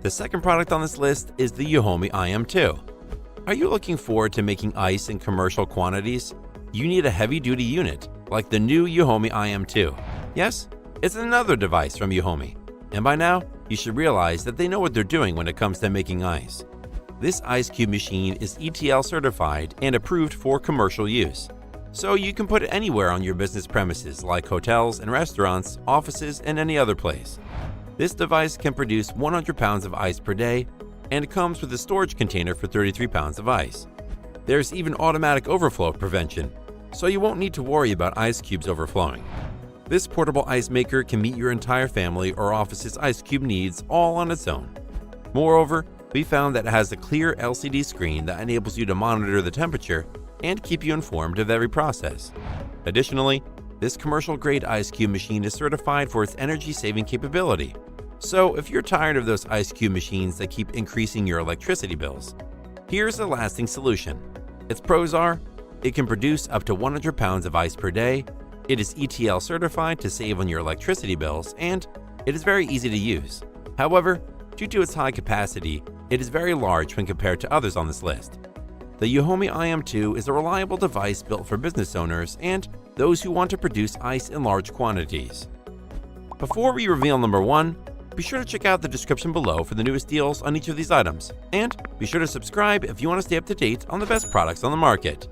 The second product on this list is the Euhomy IM-02. Are you looking forward to making ice in commercial quantities? You need a heavy-duty unit, like the new Euhomy IM-02. Yes, it's another device from Euhomy, and by now, you should realize that they know what they're doing when it comes to making ice. This ice cube machine is ETL certified and approved for commercial use, so you can put it anywhere on your business premises like hotels and restaurants, offices, and any other place. This device can produce 100 pounds of ice per day and comes with a storage container for 33 pounds of ice. There's even automatic overflow prevention, so you won't need to worry about ice cubes overflowing. This portable ice maker can meet your entire family or office's ice cube needs all on its own. Moreover, we found that it has a clear LCD screen that enables you to monitor the temperature and keep you informed of every process. Additionally, this commercial-grade ice cube machine is certified for its energy-saving capability. So if you're tired of those ice cube machines that keep increasing your electricity bills, here's a lasting solution. Its pros are, it can produce up to 100 pounds of ice per day, it is ETL certified to save on your electricity bills, and it is very easy to use. However, due to its high capacity, it is very large when compared to others on this list. The Euhomy IM-02 is a reliable device built for business owners and those who want to produce ice in large quantities. Before we reveal number 1, be sure to check out the description below for the newest deals on each of these items, and be sure to subscribe if you want to stay up to date on the best products on the market.